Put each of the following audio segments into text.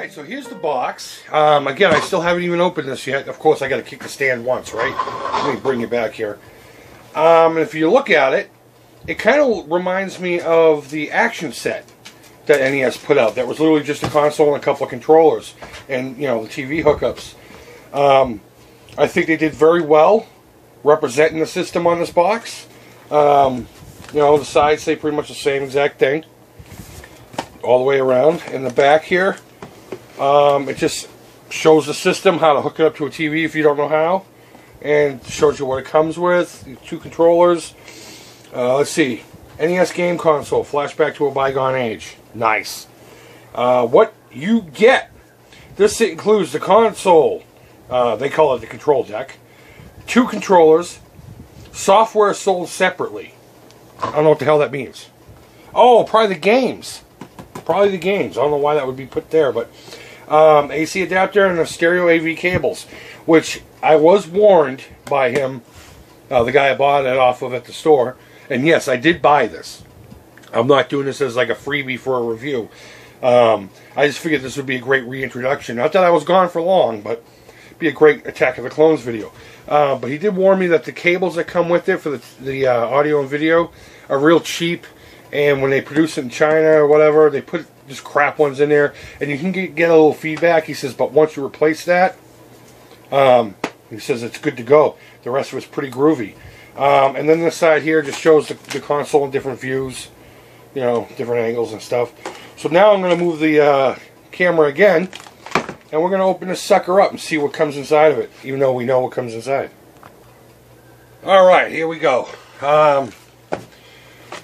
Alright, so here's the box. Again, I still haven't even opened this yet. Of course, I got to kick the stand once, right? Let me bring you back here. If you look at it, it kind of reminds me of the action set that NES put out. That was literally just a console and a couple of controllers and, you know, the TV hookups. I think they did very well representing the system on this box. You know, the sides say pretty much the same exact thing all the way around. In the back here, it just shows the system, how to hook it up to a TV if you don't know how, and shows you what it comes with. 2 controllers. Let's see, NES game console, flashback to a bygone age. Nice. What you get, this includes the console, they call it the control deck, 2 controllers, software sold separately. I don't know what the hell that means. Oh, probably the games. Probably the games. I don't know why that would be put there, but AC adapter and the stereo AV cables, which I was warned by him, the guy I bought it off of at the store, and yes, I did buy this. I'm not doing this as like a freebie for a review. I just figured this would be a great reintroduction. Not that I was gone for long, but it'd be a great Attack of the Clones video. But he did warn me that the cables that come with it for the audio and video are real cheap, and when they produce it in China or whatever, they put just crap ones in there, and you can get a little feedback. He says, but once you replace that, he says it's good to go. The rest of it's pretty groovy. And then this side here just shows the console in different views, you know, different angles and stuff. So now I'm going to move the camera again, and we're going to open this sucker up and see what comes inside of it, even though we know what comes inside. Alright, here we go.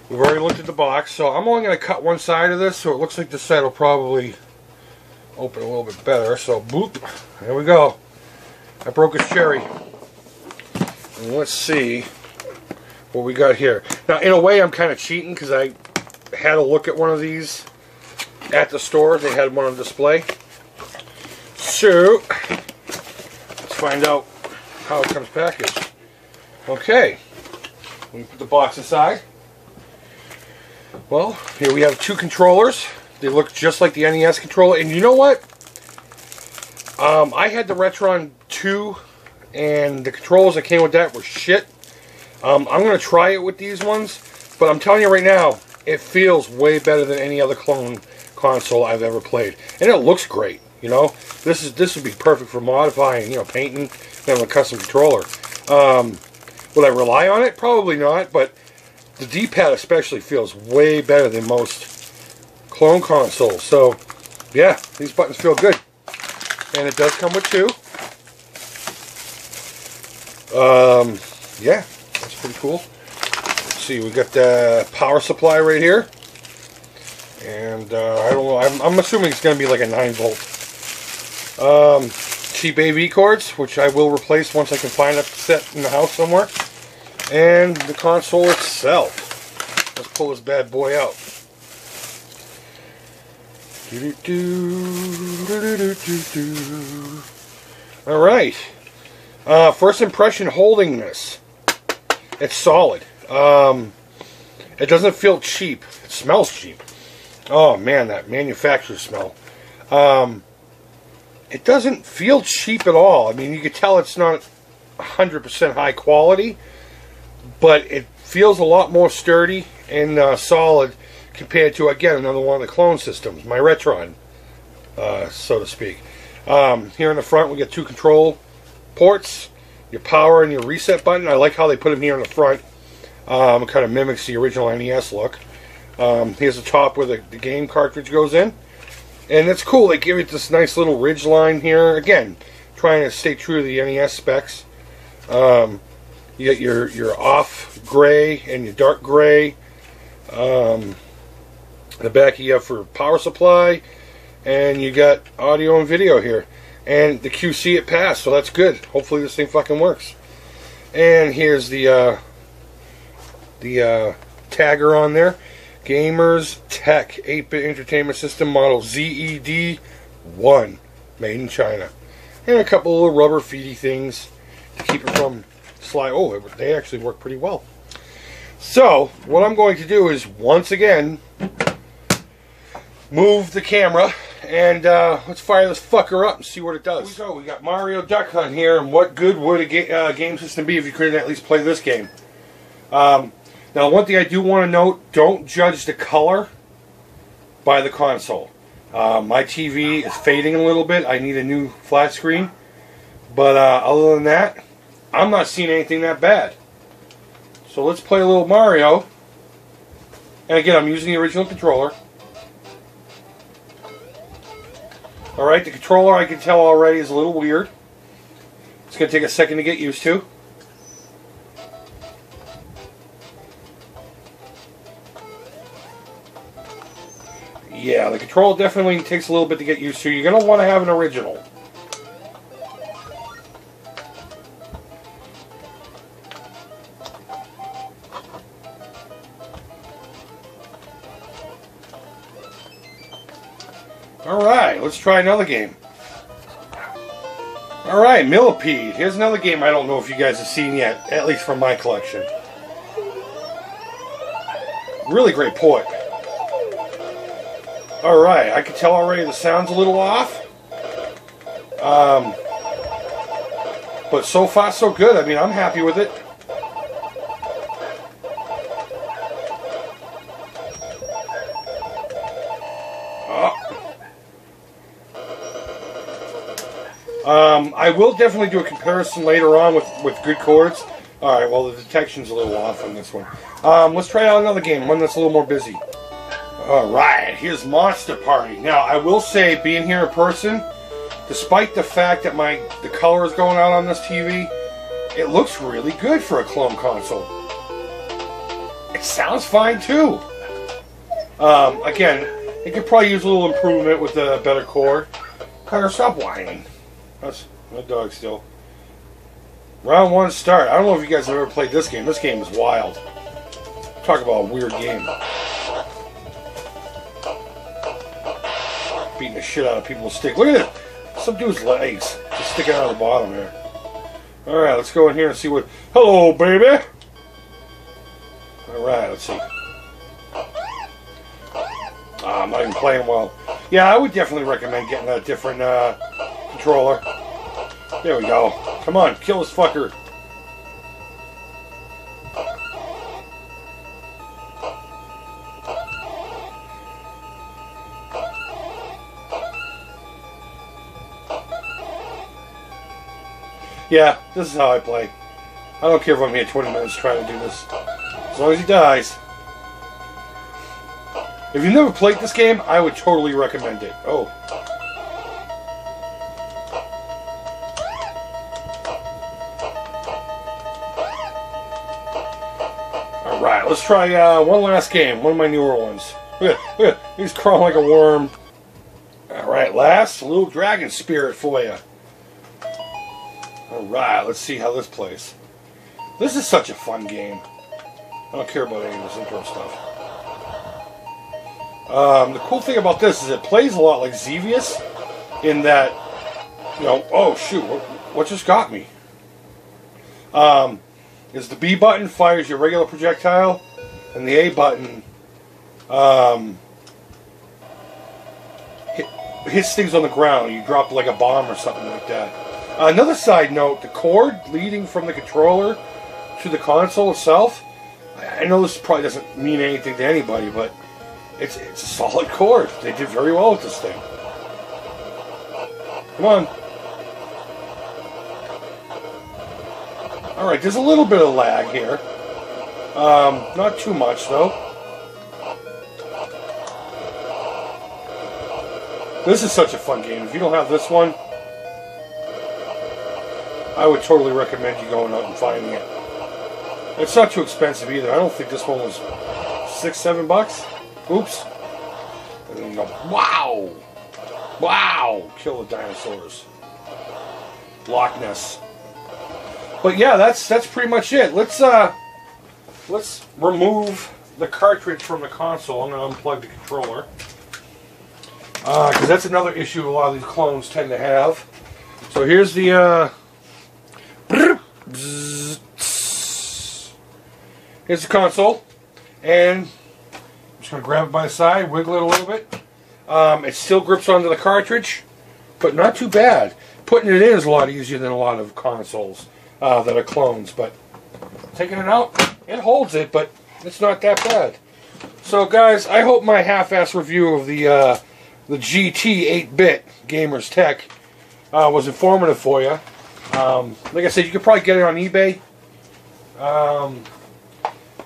We've already looked at the box, so I'm only going to cut one side of this, so it looks like this side will probably open a little bit better. So, boop, there we go. I broke a cherry. And let's see what we got here. Now, in a way, I'm kind of cheating, because I had a look at one of these at the store. They had one on display. So, let's find out how it comes packaged. Okay, let me put the box aside. Well, here we have 2 controllers. They look just like the NES controller. And you know what? I had the Retron 2, and the controllers that came with that were shit. I'm going to try it with these ones, but I'm telling you right now, it feels way better than any other clone console I've ever played. And it looks great, you know? This would be perfect for modifying, you know, painting, having a custom controller. Would I rely on it? Probably not, but the D-pad especially feels way better than most clone consoles. So, yeah, these buttons feel good. And it does come with 2. Yeah, that's pretty cool. Let's see, we got the power supply right here. And, I don't know, I'm assuming it's going to be like a 9-volt. Cheap AV cords, which I will replace once I can find a set in the house somewhere. And the console itself. Let's pull this bad boy out. Alright. First impression holding this. It's solid. It doesn't feel cheap. It smells cheap. Oh man, that manufacturer's smell. It doesn't feel cheap at all. I mean, you can tell it's not 100% high quality, but it feels a lot more sturdy and solid compared to, again, another one of the clone systems, my Retron, so to speak. Here in the front, we get 2 control ports, your power and your reset button. I like how they put them here in the front. It kind of mimics the original NES look. Here's the top where the game cartridge goes in. And it's cool, they give it this nice little ridge line here. Again, trying to stay true to the NES specs. You get your off gray and your dark gray. The back you have for power supply. And you got audio and video here. And the QC it passed, so that's good. Hopefully this thing fucking works. And here's the tagger on there. Gamerz Tek 8-bit Entertainment System model ZED1, made in China. And a couple little rubber feedy things to keep it from slide. Oh, they actually work pretty well. So, what I'm going to do is, once again, move the camera and let's fire this fucker up and see what it does. Here we go. We got Mario Duck Hunt here, and what good would a game system be if you couldn't at least play this game? Now, one thing I do want to note, don't judge the color by the console. My TV is fading a little bit. I need a new flat screen. But other than that, I'm not seeing anything that bad. So let's play a little Mario. And again, I'm using the original controller. Alright, the controller I can tell already is a little weird. It's going to take a second to get used to. Yeah, the controller definitely takes a little bit to get used to. You're going to want to have an original. Alright, let's try another game. Alright, Millipede. Here's another game I don't know if you guys have seen yet, at least from my collection. Really great port. Alright, I can tell already the sound's a little off. But so far so good. I mean, I'm happy with it. I will definitely do a comparison later on with good chords. Alright, well the detection's a little off on this one. Let's try out another game, one that's a little more busy. Alright, here's Monster Party. Now, I will say, being here in person, despite the fact that the color is going out on this TV, it looks really good for a clone console. It sounds fine too. Again, it could probably use a little improvement with a better cord. Carter, stop whining. That's my dog still. Round 1 start. I don't know if you guys have ever played this game. This game is wild. Talk about a weird game. Beating the shit out of people with sticks. Look at it. Some dude's legs just sticking out of the bottom here. Alright, let's go in here and see what... Hello, baby! Alright, let's see. I'm not even playing well. Yeah, I would definitely recommend getting a different controller. There we go. Come on, kill this fucker. Yeah, this is how I play. I don't care if I'm here 20 minutes trying to do this. As long as he dies. If you've never played this game, I would totally recommend it. Oh. Alright, let's try one last game. One of my newer ones. Look at, he's crawling like a worm. Alright, last, a little dragon spirit for you. Alright, let's see how this plays. This is such a fun game. I don't care about any of this intro stuff. The cool thing about this is it plays a lot like Xevious in that, you know, oh shoot, what just got me? Is the B button fires your regular projectile, and the A button hits things on the ground. You drop like a bomb or something like that. Another side note, the cord leading from the controller to the console itself, I know this probably doesn't mean anything to anybody, but it's a solid cord. They did very well with this thing. Come on. Alright, there's a little bit of lag here. Not too much, though. This is such a fun game. If you don't have this one, I would totally recommend you going out and finding it. It's not too expensive either. I don't think this one was $6-7. Oops. And then you go, wow! Wow! Kill the dinosaurs. Loch Ness. But yeah, that's pretty much it. Let's remove the cartridge from the console. I'm going to unplug the controller. Because that's another issue a lot of these clones tend to have. So here's the here's the console, and I'm just going to grab it by the side, wiggle it a little bit. It still grips onto the cartridge, but not too bad. Putting it in is a lot easier than a lot of consoles that are clones, but taking it out, it holds it, but it's not that bad. So guys, I hope my half-ass review of the GT 8-bit Gamerz Tek was informative for you. Like I said, you could probably get it on eBay.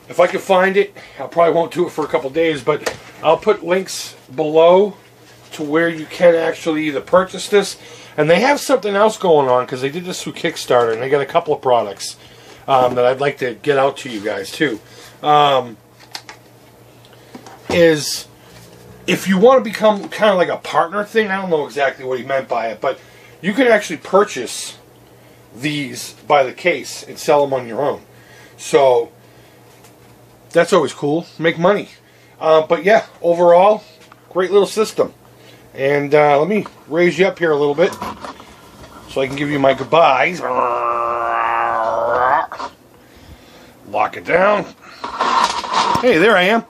If I can find it, I probably won't do it for a couple days, but I'll put links below to where you can actually either purchase this. And they have something else going on, because they did this through Kickstarter, and they got a couple of products that I'd like to get out to you guys too. Is if you want to become kind of like a partner thing, I don't know exactly what he meant by it, but you can actually purchase these by the case and sell them on your own. So that's always cool. Make money. But yeah, overall, great little system. And let me raise you up here a little bit so I can give you my goodbyes. Lock it down. Hey, there I am.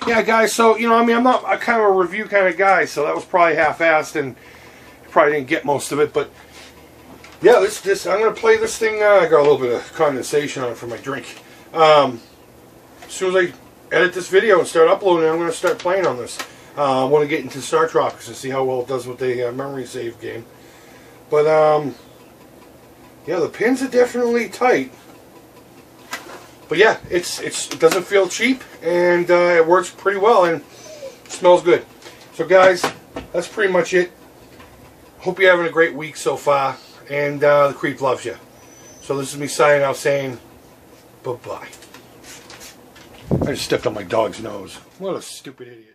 Yeah, guys, so, you know, I mean, I'm not a kind of a review kind of guy, so that was probably half-assed, and you probably didn't get most of it, but yeah, this I'm going to play this thing. I got a little bit of condensation on it for my drink. As soon as I edit this video and start uploading it, I'm going to start playing on this. I want to get into Star Tropics and see how well it does with the memory save game. But, yeah, the pins are definitely tight. But yeah, it doesn't feel cheap, and it works pretty well, and smells good. So guys, that's pretty much it. Hope you're having a great week so far, and the Creep loves you. So this is me signing out saying bye-bye. I just stepped on my dog's nose. What a stupid idiot.